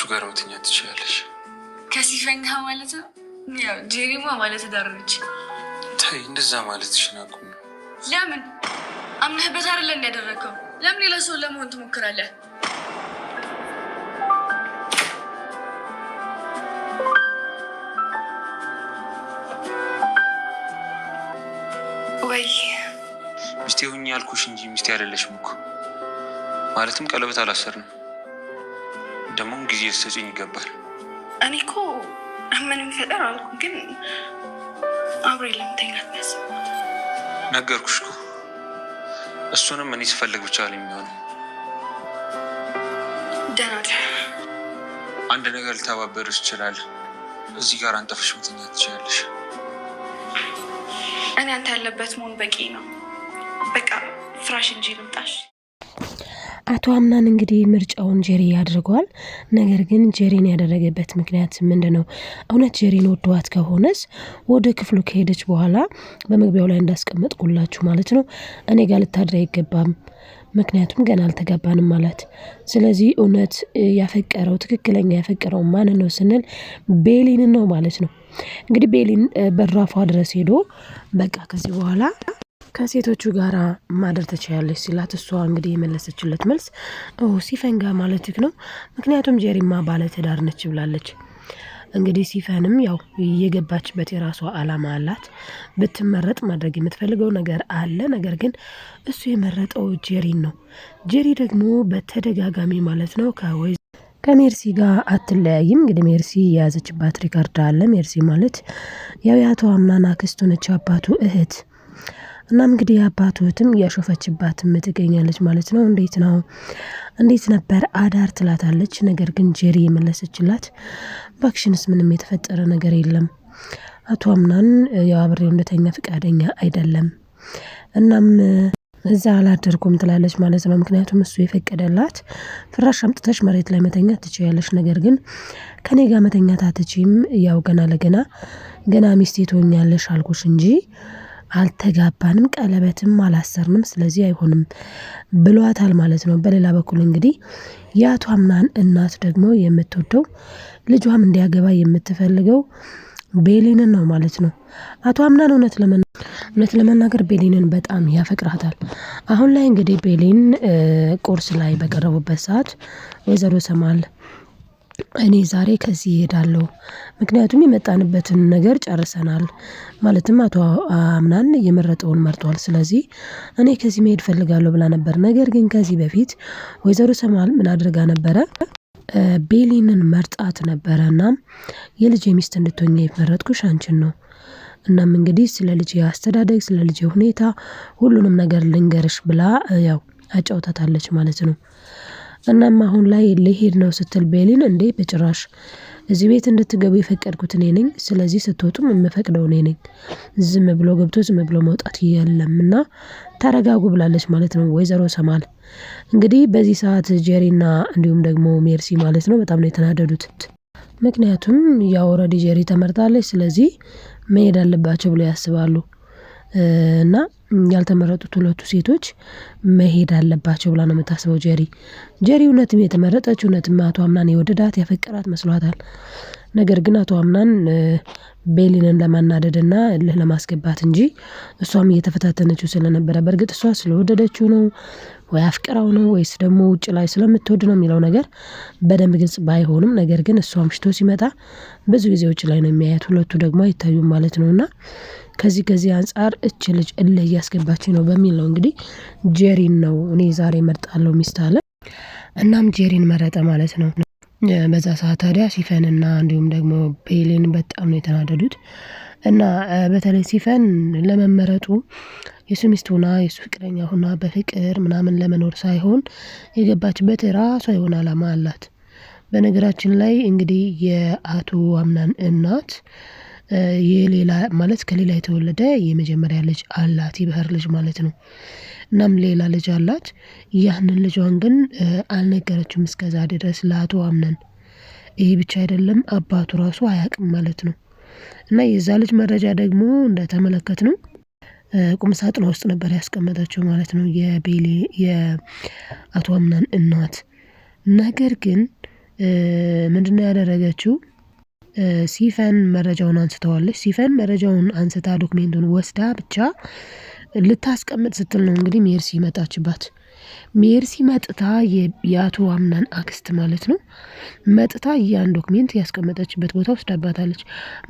ጋር መተኛት ትችላለሽ። ከሲፈን ጋር ማለት ነው? ያው ጄሪማ ማለት ዳርነች። ተይ እንደዛ ማለትሽን አቁም። ለምን? አምነህበት አይደለ እንዳደረከው? ለምን ሌላ ሰው ለመሆን ትሞክራለህ? ወይ ሚስቴ ሁኚ ያልኩሽ እንጂ ሚስቴ አይደለሽም እኮ። ማለትም ቀለበት አላሰርንም። ደግሞ ጊዜ ልትሰጪኝ ይገባል። እኔ እኮ ምንም ፈጠር አልኩ፣ ግን አብሬ ለምተኛት ያስብ ነገርኩሽ እኮ። እሱንም እኔ ስፈልግ ብቻ ነው የሚሆነው። ደህና ነህ? አንድ ነገር ልተባበርሽ ይችላል። እዚህ ጋር አንጠፍሽ መተኛት ትችላለሽ። እኔ አንተ ያለበት መሆን በቂ ነው። በቃ ፍራሽ እንጂ ልምጣሽ። አቶ አምናን እንግዲህ ምርጫውን ጄሪ ያድርገዋል። ነገር ግን ጄሪን ያደረገበት ምክንያት ምንድን ነው? እውነት ጄሪን ወደዋት ከሆነስ ወደ ክፍሉ ከሄደች በኋላ በመግቢያው ላይ እንዳስቀመጥኩላችሁ ማለት ነው እኔ ጋር ልታድር አይገባም፣ ምክንያቱም ገና አልተጋባንም ማለት። ስለዚህ እውነት ያፈቀረው ትክክለኛ ያፈቀረው ማን ነው ስንል ቤሊንን ነው ማለት ነው። እንግዲህ ቤሊን በራፏ ድረስ ሄዶ በቃ ከዚህ በኋላ ከሴቶቹ ጋር ማደር ትችላለች ሲላት፣ እሷ እንግዲህ የመለሰችለት መልስ ሲፈን ጋር ማለትክ ነው፣ ምክንያቱም ጄሪማ ባለትዳር ነች ብላለች። እንግዲህ ሲፈንም ያው የገባችበት የራሷ አላማ አላት። ብትመረጥ ማድረግ የምትፈልገው ነገር አለ። ነገር ግን እሱ የመረጠው ጄሪን ነው። ጄሪ ደግሞ በተደጋጋሚ ማለት ነው ከሜርሲ ጋር አትለያይም። እንግዲህ ሜርሲ የያዘችባት ሪካርድ አለ። ሜርሲ ማለት ያው የአቶ አምናን አክስቱ ነች፣ አባቱ እህት። እናም እንግዲህ አባቱ እህትም እያሾፈችባትም ትገኛለች ማለት ነው። እንዴት ነበር አዳር ትላታለች። ነገር ግን ጄሪ የመለሰችላት ባክሽንስ ምንም የተፈጠረ ነገር የለም፣ አቶ አምናን ያው አብሬው እንደተኛ ፍቃደኛ አይደለም፣ እናም እዛ አላደርኩም ትላለች ማለት ነው። ምክንያቱም እሱ የፈቀደላት ፍራሽ አምጥተሽ መሬት ላይ መተኛት ትችያለሽ፣ ነገር ግን ከኔ ጋር መተኛት አትችይም፣ ያው ገና ሚስቴ ትሆኛለሽ አልኩሽ እንጂ አልተጋባንም፣ ቀለበትም አላሰርንም፣ ስለዚህ አይሆንም ብሏታል ማለት ነው። በሌላ በኩል እንግዲህ የአቶ አምናን እናት ደግሞ የምትወደው ልጇም እንዲያገባ የምትፈልገው ቤሊንን ነው ማለት ነው። አቶ አምናን እውነት ለመናገር ቤሊንን በጣም ያፈቅራታል። አሁን ላይ እንግዲህ ቤሊን ቁርስ ላይ በቀረቡበት ሰዓት ወይዘሮ ሰማል እኔ ዛሬ ከዚህ እሄዳለሁ፣ ምክንያቱም የመጣንበትን ነገር ጨርሰናል፣ ማለትም አቶ አምናን የመረጠውን መርጧል፣ ስለዚህ እኔ ከዚህ መሄድ ፈልጋለሁ ብላ ነበር። ነገር ግን ከዚህ በፊት ወይዘሮ ሰማል ምን አድርጋ ነበረ? ቤሊንን መርጣት ነበረ። እናም የልጅ ሚስት እንድትሆኝ የመረጥኩሽ አንቺን ነው። እናም እንግዲህ ስለ ልጅ አስተዳደግ፣ ስለ ልጅ ሁኔታ ሁሉንም ነገር ልንገርሽ ብላ ያው አጫውታታለች ማለት ነው። እናም አሁን ላይ ልሄድ ነው ስትል ቤሊን እንዴ በጭራሽ እዚህ ቤት እንድትገቡ የፈቀድኩት እኔ ነኝ፣ ስለዚህ ስትወጡም የምፈቅደው እኔ ነኝ፣ ዝም ብሎ ገብቶ ዝም ብሎ መውጣት የለምና ተረጋጉ ብላለች ማለት ነው ወይዘሮ ሰማል። እንግዲህ በዚህ ሰዓት ጄሪና እንዲሁም ደግሞ ሜርሲ ማለት ነው በጣም ነው የተናደዱት። ምክንያቱም ያው ኦልሬዲ ጄሪ ተመርጣለች፣ ስለዚህ መሄድ አለባቸው ብለው ያስባሉ እና ያልተመረጡት ሁለቱ ሴቶች መሄድ አለባቸው ብላ ነው የምታስበው ጄሪ እውነትም የተመረጠች እውነትም አቶ አምናን የወደዳት ያፈቀራት መስሏታል። ነገር ግን አቶ አምናን ቤሊንን ለማናደድና እልህ ለማስገባት እንጂ እሷም እየተፈታተነችው ስለነበረ፣ በእርግጥ እሷ ስለወደደችው ነው ወይ አፍቅራው ነው ወይስ ደግሞ ውጭ ላይ ስለምትወድ ነው የሚለው ነገር በደንብ ግልጽ ባይሆንም፣ ነገር ግን እሷ አምሽቶ ሲመጣ ብዙ ጊዜ ውጭ ላይ ነው የሚያያት፣ ሁለቱ ደግሞ አይታዩም ማለት ነውና ከዚህ አንጻር እች ልጅ እልህ እያስገባች ነው በሚል ነው እንግዲህ ጄሪን ነው እኔ ዛሬ መርጣለሁ ሚስት አለ። እናም ጄሪን መረጠ ማለት ነው። በዛ ሰዓት ታዲያ ሲፈንና እንዲሁም ደግሞ ቤሊን በጣም ነው የተናደዱት እና በተለይ ሲፈን ለመመረጡ የሱ ሚስት ሆና የሱ ፍቅረኛ ሆና በፍቅር ምናምን ለመኖር ሳይሆን የገባችበት ራሷ የሆነ አላማ አላት። በነገራችን ላይ እንግዲህ የአቶ አምናን እናት የሌላ ማለት ከሌላ የተወለደ የመጀመሪያ ልጅ አላት፣ የባህር ልጅ ማለት ነው። እናም ሌላ ልጅ አላት። ያንን ልጇን ግን አልነገረችም እስከዛሬ ድረስ ለአቶ አምናን። ይሄ ብቻ አይደለም አባቱ ራሱ አያውቅም ማለት ነው። እና የዛ ልጅ መረጃ ደግሞ እንደተመለከትነው ቁም ሳጥኗ ውስጥ ነበር ያስቀመጠችው ማለት ነው የአቶ አምናን እናት። ነገር ግን ምንድነው ያደረገችው? ሲፈን መረጃውን አንስተዋለች። ሲፈን መረጃውን አንስታ ዶክሜንቱን ወስዳ ብቻ ልታስቀምጥ ስትል ነው እንግዲህ ሜርሲ መጣችባት። ሜርሲ መጥታ የአቶ አምናን አክስት ማለት ነው መጥታ ያን ዶክሜንት ያስቀመጠችበት ቦታ ወስዳባታለች።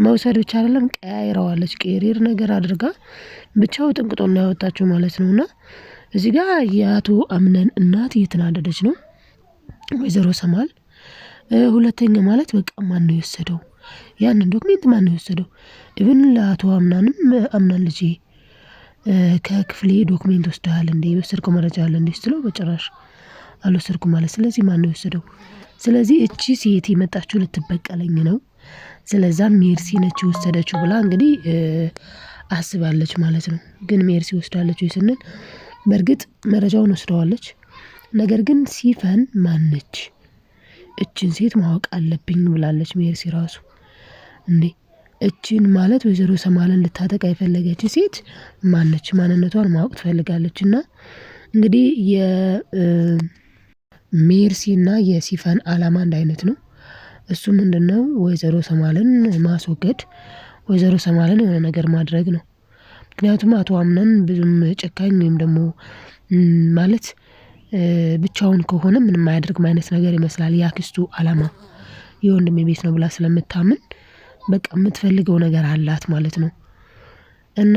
መውሰድ ብቻ አይደለም ቀያይረዋለች። ቄሪር ነገር አድርጋ ብቻው ጥንቅጦና ያወጣችው ማለት ነው። እና እዚህ ጋር የአቶ አምናን እናት እየተናደደች ነው ወይዘሮ ሰማል። ሁለተኛ ማለት በቃ ማን ነው የወሰደው ያንን ዶክሜንት? ማን ነው የወሰደው? ኢቭን ለአቶ አምናን ልጄ ከክፍሌ ዶክሜንት ወስደሃል እንዴ? የወሰድከው መረጃ አለ እንዴ ስትለው በጭራሽ አልወሰድኩም ማለት። ስለዚህ ማን ነው የወሰደው? ስለዚህ እቺ ሴት የመጣችው ልትበቀለኝ ነው፣ ስለዛም ሜርሲ ነች የወሰደችው ብላ እንግዲህ አስባለች ማለት ነው። ግን ሜርሲ ወስዳለች ወይ ስንል በእርግጥ መረጃውን ወስደዋለች። ነገር ግን ሲፈን ማነች? እችን ሴት ማወቅ አለብኝ ብላለች ሜርሲ ራሱ። እንዴ እችን ማለት ወይዘሮ ሰማልን ልታጠቃ የፈለገች ሴት ማነች? ማንነቷን ማወቅ ትፈልጋለች። እና እንግዲህ የሜርሲ እና የሲፈን አላማ አንድ አይነት ነው። እሱ ምንድነው? ወይዘሮ ሰማልን ማስወገድ፣ ወይዘሮ ሰማልን የሆነ ነገር ማድረግ ነው። ምክንያቱም አቶ አምናን ብዙም ጨካኝ ወይም ደግሞ ማለት ብቻውን ከሆነ ምንም አያደርግም አይነት ነገር ይመስላል። የአክስቱ አላማ የወንድሜ ቤት ነው ብላ ስለምታምን በቃ የምትፈልገው ነገር አላት ማለት ነው። እና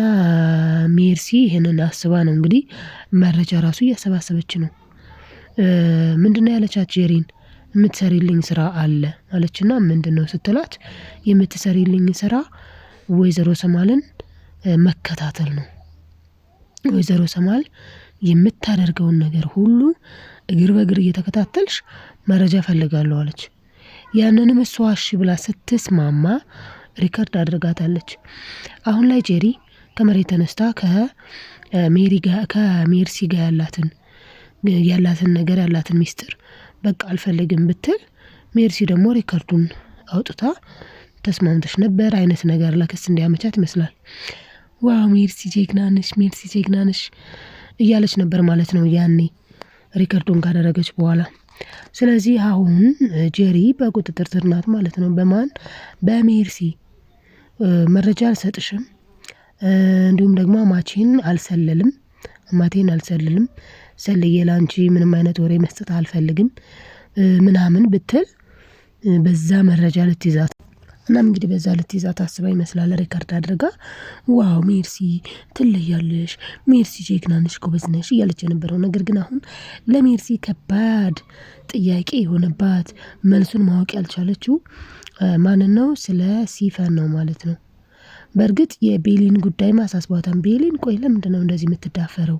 ሜርሲ ይሄንን አስባ ነው እንግዲህ መረጃ ራሱ እያሰባሰበች ነው። ምንድነው ያለቻት ጄሪን? የምትሰሪልኝ ስራ አለ አለችና ምንድነው ስትላት የምትሰሪልኝ ስራ ወይዘሮ ሰማልን መከታተል ነው። ወይዘሮ ሰማል የምታደርገውን ነገር ሁሉ እግር በእግር እየተከታተልሽ መረጃ ፈልጋለሁ አለች። ያንንም እሷ እሺ ብላ ስትስማማ ሪከርድ አድርጋታለች። አሁን ላይ ጄሪ ከመሬት ተነስታ ከሜርሲ ጋር ያላትን ነገር ያላትን ሚስጥር በቃ አልፈልግም ብትል ሜርሲ ደግሞ ሪከርዱን አውጥታ ተስማምተሽ ነበር አይነት ነገር ለክስ እንዲያመቻት ይመስላል። ዋው ሜርሲ ጀግና ነሽ፣ ሜርሲ ጀግና ነሽ እያለች ነበር ማለት ነው ያኔ ሪከርዱን ካደረገች በኋላ። ስለዚህ አሁን ጄሪ በቁጥጥር ስር ናት ማለት ነው። በማን? በሜርሲ። መረጃ አልሰጥሽም፣ እንዲሁም ደግሞ አማቴን አልሰልልም፣ ሰልዬ ላንቺ ምንም አይነት ወሬ መስጠት አልፈልግም ምናምን ብትል በዛ መረጃ ልትይዛት እናም እንግዲህ በዛ ልትይዛት አስባ ይመስላል ሪከርድ አድርጋ ዋው ሜርሲ ትለያለሽ፣ ሜርሲ ጀግና ነሽ፣ ጎበዝ ነሽ እያለች የነበረው። ነገር ግን አሁን ለሜርሲ ከባድ ጥያቄ የሆነባት መልሱን ማወቅ ያልቻለችው ማንን ነው? ስለ ሲፈን ነው ማለት ነው። በእርግጥ የቤሊን ጉዳይ ማሳስቧታን። ቤሊን ቆይ ለምንድን ነው እንደዚህ የምትዳፈረው?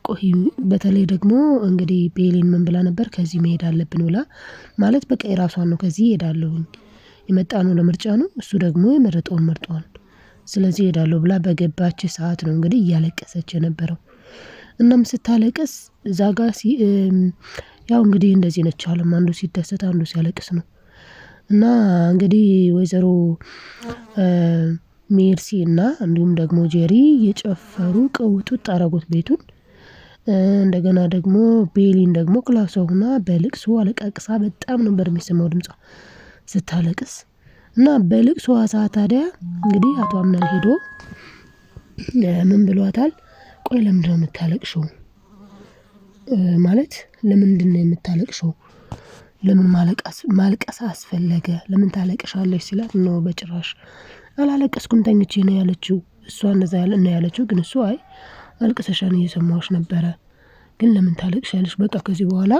ቆይ በተለይ ደግሞ እንግዲህ ቤሊን ምን ብላ ነበር? ከዚህ መሄድ አለብን ብላ ማለት በቃ የራሷን ነው ከዚህ እሄዳለሁኝ የመጣ ነው ለምርጫ ነው፣ እሱ ደግሞ የመረጠውን መርጧል፣ ስለዚህ እሄዳለሁ ብላ በገባች ሰዓት ነው እንግዲህ እያለቀሰች የነበረው። እናም ስታለቅስ እዛ ጋር ያው እንግዲህ እንደዚህ ነች አለም፣ አንዱ ሲደሰት አንዱ ሲያለቅስ ነው። እና እንግዲህ ወይዘሮ ሜርሲ እና እንዲሁም ደግሞ ጄሪ የጨፈሩ ቀውጡት አረጉት ቤቱን። እንደገና ደግሞ ቤሊን ደግሞ ክላሷ ሆና በልቅሶ አለቃቅሳ በጣም ነበር የሚሰማው ድምጿ ስታለቅስ። እና በልቅሶ ሰዓት ታዲያ እንግዲህ አቶ አምናን ሄዶ ምን ብሏታል? ቆይ ለምንድነው የምታለቅሽው? ማለት ለምንድነው የምታለቅሽው? ለምን ማልቀስ አስፈለገ? ለምን ታለቅሻለሽ ሲላት ነው በጭራሽ አላለቀስኩም ተኝቼ ነው ያለችው። እሷ እንደዛ ያለችው ግን እሱ አይ አልቅሰሻን እየሰማሁሽ ነበረ፣ ግን ለምን ታለቅሻለሽ? በቃ ከዚህ በኋላ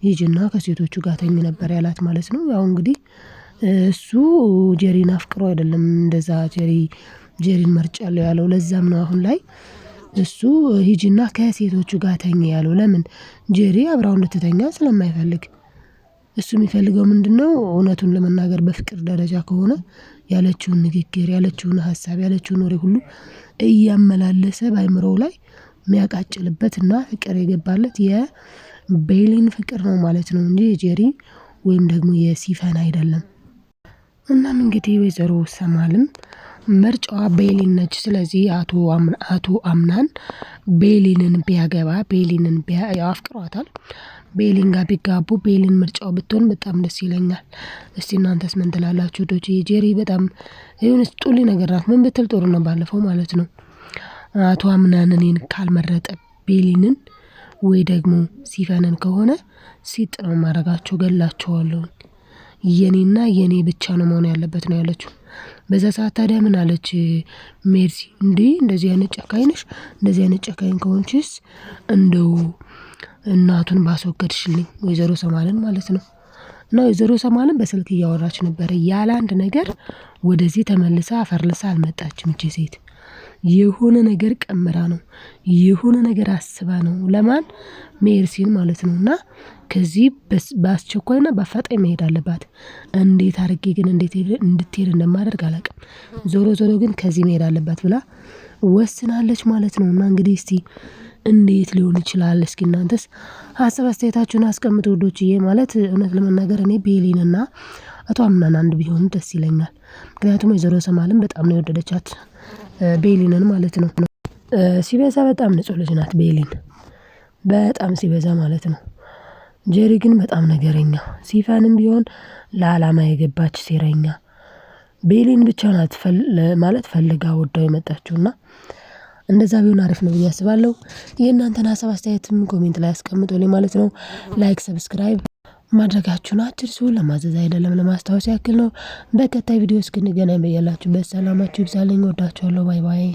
ሂጂና ከሴቶቹ ጋር ተኝ ነበር ያላት ማለት ነው። ያው እንግዲህ እሱ ጄሪን አፍቅሮ አይደለም እንደዛ ጄሪን መርጫለሁ ያለው። ለዛም ነው አሁን ላይ እሱ ሂጂና ከሴቶቹ ጋር ተኝ ያለው። ለምን? ጄሪ አብራው እንድትተኛ ስለማይፈልግ። እሱ የሚፈልገው ምንድነው? እውነቱን ለመናገር በፍቅር ደረጃ ከሆነ ያለችውን ንግግር፣ ያለችውን ሀሳብ፣ ያለችውን ወሬ ሁሉ እያመላለሰ በአይምሮው ላይ የሚያቃጭልበትና ፍቅር የገባለት የቤሊን ፍቅር ነው ማለት ነው እንጂ የጄሪ ወይም ደግሞ የሲፈን አይደለም። እናም እንግዲህ ወይዘሮ ሰማልም ምርጫዋ ቤሊን ነች። ስለዚህ አቶ አምናን ቤሊንን ቢያገባ ቤሊንን አፍቅሯታል። ቤሊን ጋር ቢጋቡ ቤሊን ምርጫው ብትሆን በጣም ደስ ይለኛል። እስቲ እናንተስ ምን ትላላችሁ? ዶች ጄሪ በጣም የሆነች ጡሊ ነገር ናት። ምን ብትል ጥሩ ነው ባለፈው ማለት ነው አቶ አምናን እኔን ካልመረጠ ቤሊንን ወይ ደግሞ ሲፈንን ከሆነ ሲጥ ነው ማረጋቸው፣ ገላቸዋለሁ፣ የኔና የኔ ብቻ ነው መሆን ያለበት ነው ያለችው። በዛ ሰዓት ታዲያ ምን አለች ሜርሲ? እንዴ እንደዚህ አይነት ጨካኝ ነሽ? እንደዚህ አይነት ጨካኝ ከሆንችስ እንደው እናቱን ባስወገድሽልኝ፣ ወይዘሮ ሰማልን ማለት ነው። እና ወይዘሮ ሰማልን በስልክ እያወራች ነበረ። ያለ አንድ ነገር ወደዚህ ተመልሳ አፈርልሳ አልመጣችም እቺ ሴት። የሆነ ነገር ቀምራ ነው፣ የሆነ ነገር አስባ ነው። ለማን? ሜርሲን ማለት ነው። እና ከዚህ በአስቸኳይና በአፋጣኝ መሄድ አለባት። እንዴት አድርጌ ግን እንድትሄድ እንደማደርግ አላውቅም። ዞሮ ዞሮ ግን ከዚህ መሄድ አለባት ብላ ወስናለች ማለት ነው። እና እንግዲህ እስቲ እንዴት ሊሆን ይችላል? እስኪ እናንተስ ሀሳብ አስተያየታችሁን አስቀምጡ ውዶችዬ። ማለት እውነት ለመናገር እኔ ቤሊንና አቶ አምናን አንድ ቢሆኑ ደስ ይለኛል። ምክንያቱም ወይዘሮ ሰማልን በጣም ነው የወደደቻት ቤሊንን ማለት ነው። ሲበዛ በጣም ንጹህ ልጅ ናት ቤሊን፣ በጣም ሲበዛ ማለት ነው። ጄሪ ግን በጣም ነገረኛ፣ ሲፈንም ቢሆን ለዓላማ የገባች ሴረኛ። ቤሊን ብቻ ናት ማለት ፈልጋ ወዳው የመጣችውና እንደዛ ቢሆን አሪፍ ነው ብዬ አስባለሁ። የእናንተን ሀሳብ አስተያየትም ኮሜንት ላይ አስቀምጡልኝ ማለት ነው። ላይክ ሰብስክራይብ ማድረጋችሁን አትርሱ። ለማዘዝ አይደለም ለማስታወስ ያክል ነው። በቀጣይ ቪዲዮ እስክንገናኝ በያላችሁበት ሰላማችሁ ይብዛልኝ። ወዳችኋለሁ። ባይ ባይ።